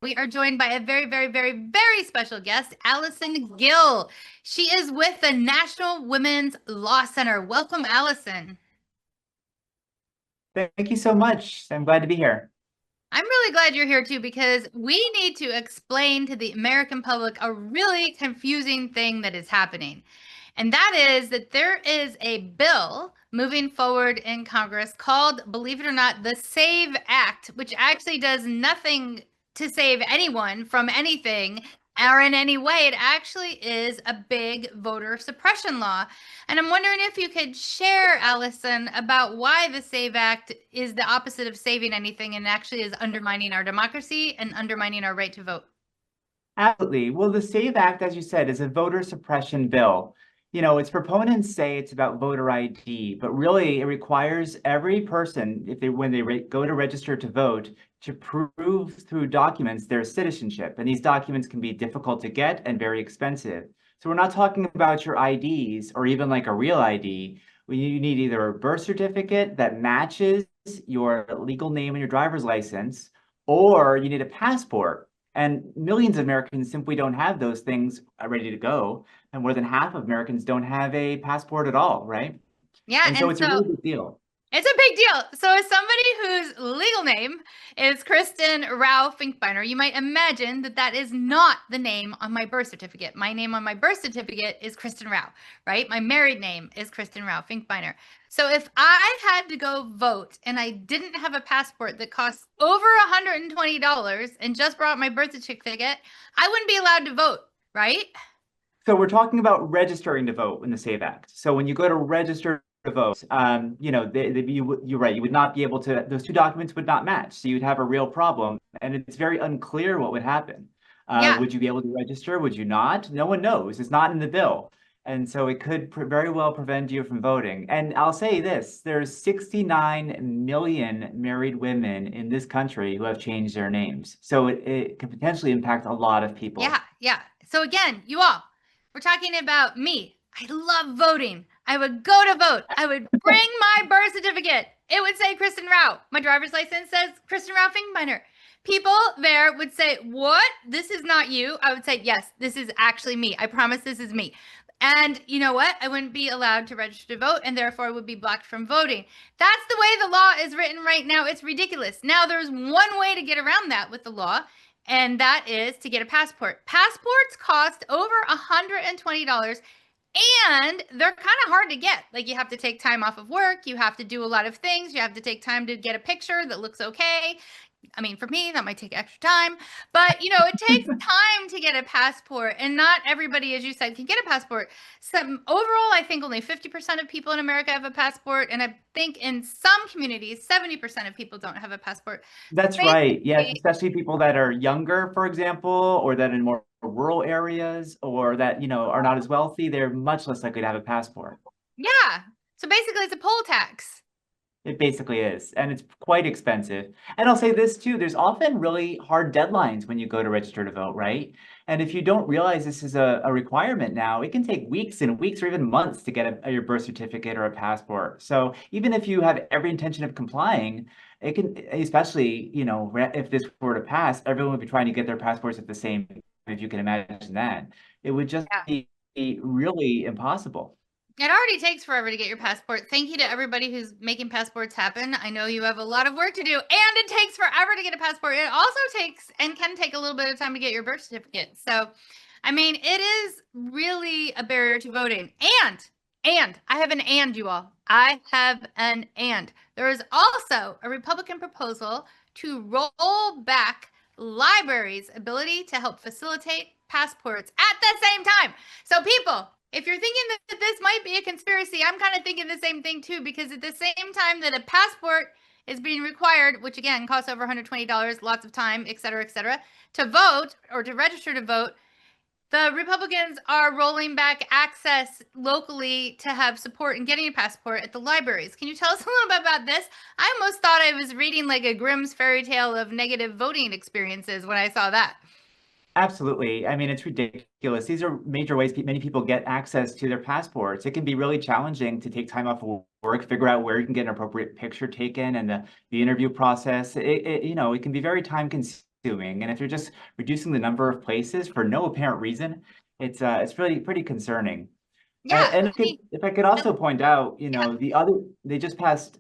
We are joined by a very, very, very, very special guest, Alison Gill. She is with the National Women's Law Center. Welcome, Alison. Thank you so much. I'm glad to be here. I'm really glad you're here too, because we need to explain to the American public a really confusing thing that is happening. And that is that there is a bill moving forward in Congress called, believe it or not, the SAVE Act, which actually does nothing to save anyone from anything or in any way. It actually is a big voter suppression law. And I'm wondering if you could share, Alison, about why the SAVE Act is the opposite of saving anything and actually is undermining our democracy and undermining our right to vote. Absolutely. Well, the SAVE Act, as you said, is a voter suppression bill. Its proponents say it's about voter ID, but really it requires every person, if they when they go to register to vote, to prove through documents their citizenship. And these documents can be difficult to get and very expensive. So we're not talking about your IDs or even like a real ID. You need either a birth certificate that matches your legal name and your driver's license, or you need a passport. And millions of Americans simply don't have those things ready to go. And more than half of Americans don't have a passport at all, right? Yeah, And so and it's a so really big deal. it's a big deal. So, as somebody whose legal name is Kristen Rao Finkbeiner, you might imagine that that is not the name on my birth certificate. My name on my birth certificate is Kristen Rao, right? My married name is Kristen Rao Finkbeiner. So, if I had to go vote and I didn't have a passport that costs over $120 and just brought my birth certificate, I wouldn't be allowed to vote, right? So we're talking about registering to vote in the SAVE Act. So when you go to register to vote, you're right, you would not be able to, those two documents would not match. So you'd have a real problem. And it's very unclear what would happen. Yeah. Would you be able to register? Would you not? No one knows. It's not in the bill. And so it could very well prevent you from voting. And I'll say this, there's 69 million married women in this country who have changed their names. So it could potentially impact a lot of Yeah, people. yeah. So again, you all, we're talking about me. I love voting. I would go to vote. I would bring my birth certificate. It would say Kristen Rao. My driver's license says Kristen Rao Finkbeiner. People there would say, "What? This is not you." I would say, "Yes, this is actually me. I promise this is me." And you know what? I wouldn't be allowed to register to vote and therefore would be blocked from voting. That's the way the law is written right now. It's ridiculous. Now, there's one way to get around that with the law, and that is to get a passport. Passports cost over $120 and they're kind of hard to get. Like, you have to take time off of work, you have to do a lot of things, you have to take time to get a picture that looks okay. I mean, for me, that might take extra time, but it takes time to get a passport, and not everybody, as you said, can get a passport. Some overall, I think only 50% of people in America have a passport, and I think in some communities, 70% of people don't have a passport. That's right. Yes, Basically, especially people that are younger, for example, or that in more rural areas, or that, are not as wealthy, they're much less likely to have a passport. yeah. So basically, it's a poll tax. It basically is, and it's quite expensive. And I'll say this too, there's often really hard deadlines when you go to register to vote, right? And if you don't realize this is a requirement now, it can take weeks and weeks or even months to get your birth certificate or a passport. So even if you have every intention of complying, it can, especially, if this were to pass, everyone would be trying to get their passports at the same time, if you can imagine that. It would just Yeah. be really impossible. It already takes forever to get your passport. Thank you to everybody who's making passports happen. I know you have a lot of work to do, and it takes forever to get a passport. It also takes and can take a little bit of time to get your birth certificate. So, I mean, it is really a barrier to voting. And I have an and, you all. I have an and. There is also a Republican proposal to roll back libraries' ability to help facilitate passports at the same time. So, people, if you're thinking that this might be a conspiracy, I'm kind of thinking the same thing too, because at the same time that a passport is being required, which again costs over $120, lots of time, et cetera, to vote or to register to vote, the Republicans are rolling back access locally to have support in getting a passport at the libraries. Can you tell us a little bit about this? I almost thought I was reading like a Grimm's fairy tale of negative voting experiences when I saw that. Absolutely. I mean, it's ridiculous. These are major ways many people get access to their passports. It can be really challenging to take time off of work, figure out where you can get an appropriate picture taken, and the interview process. It can be very time consuming. doing. And if you're just reducing the number of places for no apparent reason, it's really pretty concerning. Yeah, And I mean, if I could also point out, you yeah, know, they just passed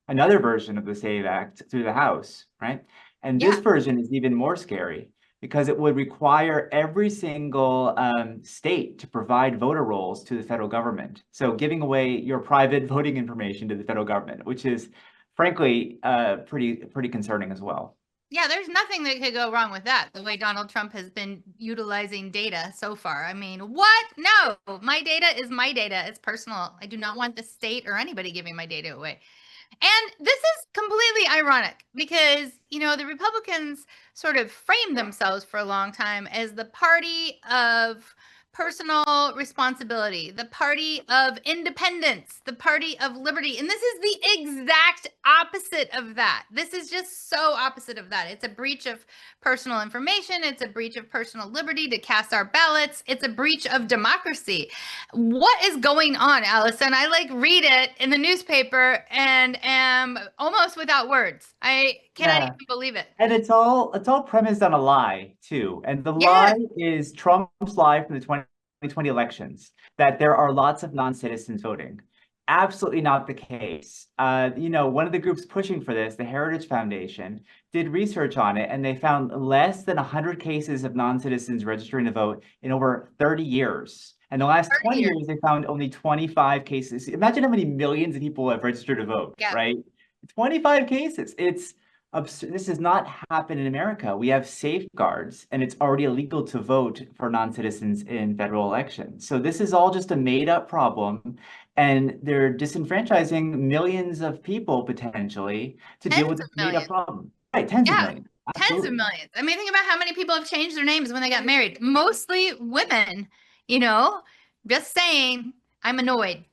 another version of the SAVE Act through the House, right? And this yeah. version is even more scary because it would require every single state to provide voter rolls to the federal government. So giving away your private voting information to the federal government, which is frankly pretty concerning as well. Yeah, there's nothing that could go wrong with that, the way Donald Trump has been utilizing data so far. I mean, what? No, my data is my data. It's personal. I do not want the state or anybody giving my data away. And this is completely ironic because, you know, the Republicans sort of framed themselves for a long time as the party of personal responsibility, the party of independence, the party of liberty. And this is the exact opposite of that. This is just so opposite of that. It's a breach of personal information. It's a breach of personal liberty to cast our ballots. It's a breach of democracy. What is going on, Allison? I like read it in the newspaper and am almost without words. I cannot Yeah. even believe it. And it's all premised on a lie too. And the lie Yes. is Trump's lie from the 2020 elections that there are lots of non-citizens voting. Absolutely not the case. You know, one of the groups pushing for this, the Heritage Foundation, did research on it, and they found less than 100 cases of non-citizens registering to vote in over 30 years. And the last 30 20 years. years, they found only 25 cases. Imagine how many millions of people have registered to vote, Yeah. right? 25 cases. It's absurd. This does not happen in America. We have safeguards, and it's already illegal to vote for non-citizens in federal elections. So this is all just a made-up problem, and they're disenfranchising millions of people potentially to deal with Tens of this made-up millions. problem. Right, tens of Yeah. millions. Tens of Absolutely. millions. I mean, think about how many people have changed their names when they got married. Mostly women, you know? Just saying, I'm annoyed.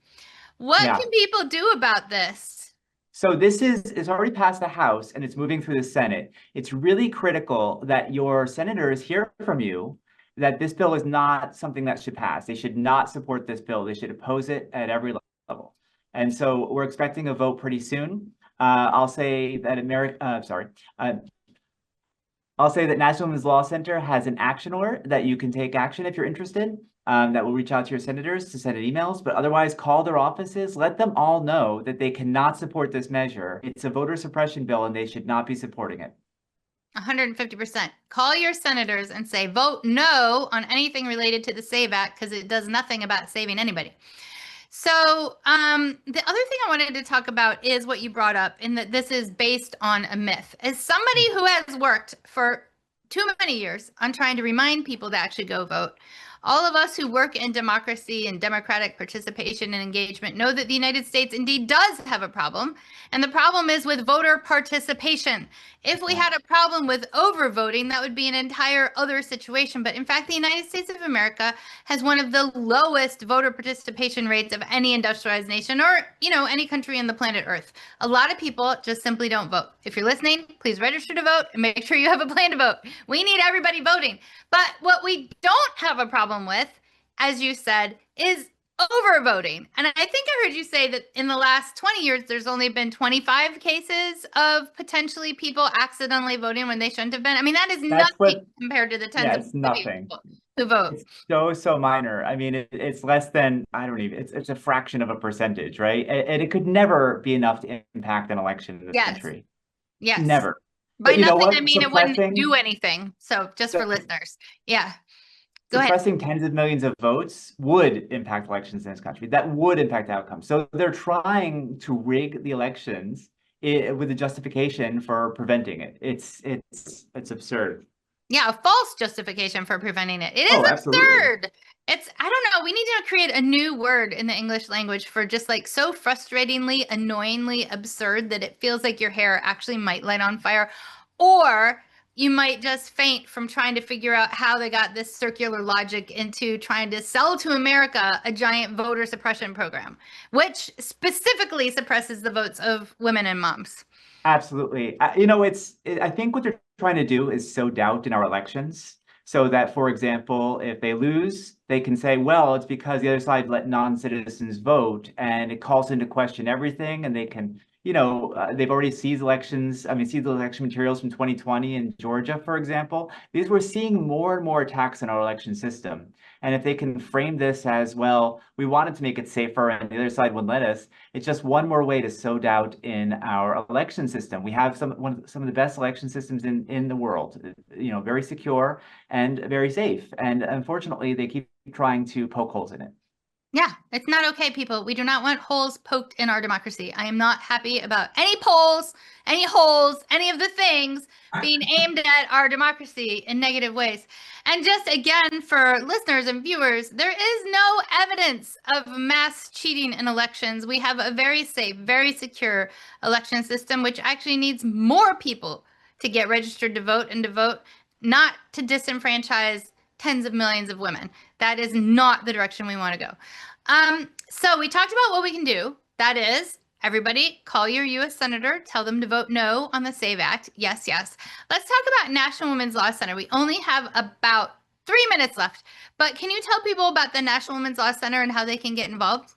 What Yeah. can people do about this? So this is it's already passed the House and it's moving through the Senate. It's really critical that your senators hear from you that this bill is not something that should pass. They should not support this bill. They should oppose it at every level. And so we're expecting a vote pretty soon. I'll say that uh, I'll say that National Women's Law Center has an action alert that you can take action if you're interested. That will reach out to your senators to send emails, but otherwise call their offices. Let them all know that they cannot support this measure. It's a voter suppression bill and they should not be supporting it. 150%. Call your senators and say, vote no on anything related to the SAVE Act because it does nothing about saving anybody. So the other thing I wanted to talk about is what you brought up in that this is based on a myth. As somebody who has worked for too many years on trying to remind people to actually go vote, all of us who work in democracy and democratic participation and engagement know that the United States indeed does have a problem. And the problem is with voter participation. If we had a problem with overvoting, that would be an entire other situation. But in fact, the United States of America has one of the lowest voter participation rates of any industrialized nation or, you know, any country on the planet Earth. A lot of people just simply don't vote. If you're listening, please register to vote and make sure you have a plan to vote. We need everybody voting. But what we don't have a problem with, as you said, is overvoting. And I think I heard you say that in the last 20 years, there's only been 25 cases of potentially people accidentally voting when they shouldn't have been. I mean, that is That's nothing what, compared to the yeah, tens of it's millions of nothing. people who vote. It's so minor. I mean, it's less than, I don't even, it's a fraction of a percentage, right? And it could never be enough to impact an election in this Yes. country. Yes. Never. By But you know nothing, I what? mean it wouldn't do anything. So just for listeners. Yeah. Go ahead. Suppressing tens of millions of votes would impact elections in this country. That would impact outcomes. So they're trying to rig the elections with a justification for preventing it. It's absurd. Yeah, a false justification for preventing it. It is Oh, absolutely. absurd. It's, I don't know, we need to create a new word in the English language for just like so frustratingly, annoyingly absurd that it feels like your hair actually might light on fire. Or you might just faint from trying to figure out how they got this circular logic into trying to sell to America a giant voter suppression program, which specifically suppresses the votes of women and moms. Absolutely. You know, I think what they're trying to do is sow doubt in our elections so that, for example, if they lose, they can say, well, it's because the other side let non-citizens vote and it calls into question everything and they can, they've already seized elections. I mean, seized election materials from 2020 in Georgia, for example. Because we're seeing more and more attacks on our election system. And if they can frame this as, well, we wanted to make it safer and the other side wouldn't let us, it's just one more way to sow doubt in our election system. We have some of the best election systems in the world, very secure and very safe. And unfortunately, they keep trying to poke holes in it. Yeah, it's not okay, people. We do not want holes poked in our democracy. I am not happy about any polls, any holes, any of the things being aimed at our democracy in negative ways. And just again, for listeners and viewers, there is no evidence of mass cheating in elections. We have a very safe, very secure election system, which actually needs more people to get registered to vote and to vote, not to disenfranchise tens of millions of women. That is not the direction we want to go. So we talked about what we can do. That is, everybody call your U.S. Senator, tell them to vote no on the SAVE Act. Yes, yes. Let's talk about National Women's Law Center. We only have about 3 minutes left, but can you tell people about the National Women's Law Center and how they can get involved?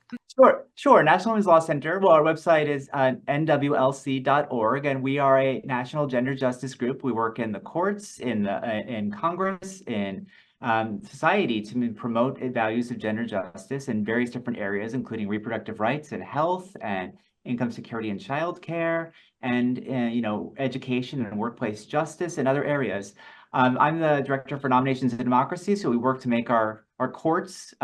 Sure. National Women's Law Center. Well, our website is nwlc.org, and we are a national gender justice group. We work in the courts, in Congress, in society to promote values of gender justice in various different areas, including reproductive rights and health and income security and childcare and education and workplace justice and other areas. I'm the director for nominations and democracy, so we work to make our courts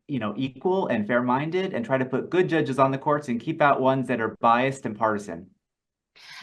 equal and fair-minded and try to put good judges on the courts and keep out ones that are biased and partisan.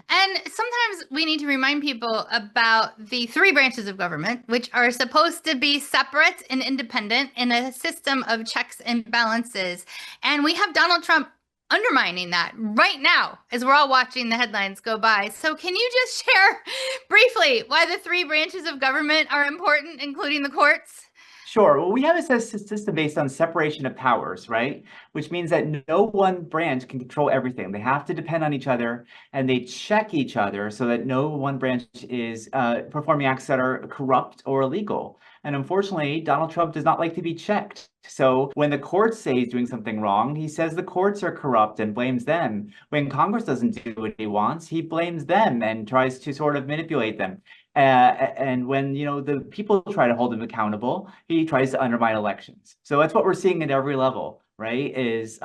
And sometimes we need to remind people about the 3 branches of government, which are supposed to be separate and independent in a system of checks and balances. And we have Donald Trump undermining that right now as we're all watching the headlines go by. So can you just share briefly why the 3 branches of government are important, including the courts? Sure. Well, we have a system based on separation of powers, right? Which means that no one branch can control everything. They have to depend on each other and they check each other so that no one branch is performing acts that are corrupt or illegal. And unfortunately, Donald Trump does not like to be checked. So when the courts say he's doing something wrong, he says the courts are corrupt and blames them. When Congress doesn't do what he wants, he blames them and tries to sort of manipulate them. And when the people try to hold him accountable, he tries to undermine elections. So that's what we're seeing at every level, right? Is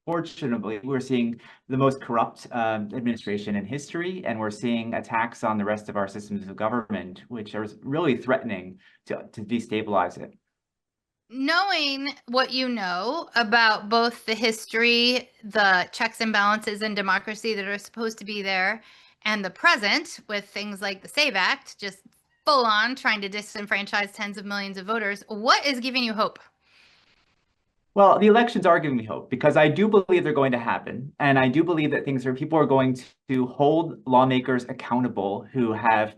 fortunately we're seeing the most corrupt administration in history, and we're seeing attacks on the rest of our systems of government, which are really threatening to destabilize it. Knowing what you know about both the history, the checks and balances in democracy that are supposed to be there, and the present with things like the SAVE Act, just full on trying to disenfranchise tens of millions of voters, what is giving you hope? Well, the elections are giving me hope because I do believe they're going to happen. And I do believe that people are going to hold lawmakers accountable who have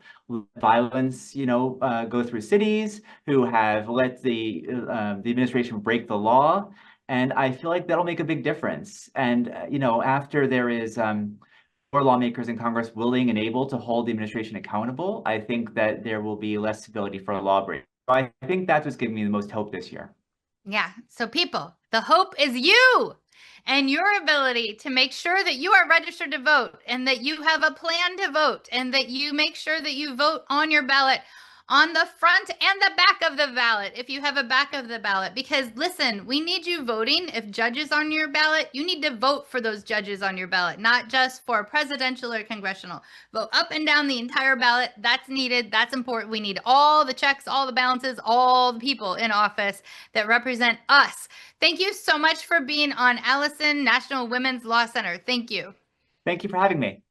violence, go through cities, who have let the administration break the law. And I feel like that'll make a big difference. And, after there is more lawmakers in Congress willing and able to hold the administration accountable, I think that there will be less stability for lawbreakers. So I think that's what's giving me the most hope this year. Yeah. So people, the hope is you and your ability to make sure that you are registered to vote and that you have a plan to vote and that you make sure that you vote on your ballot on the front and the back of the ballot if you have a back of the ballot. Because listen, we need you voting. If judges on your ballot, you need to vote for those judges on your ballot, not just for presidential or congressional. Vote up and down the entire ballot. That's needed. That's important. We need all the checks, all the balances, all the people in office that represent us. Thank you so much for being on Alison National Women's Law Center. Thank you. Thank you for having me.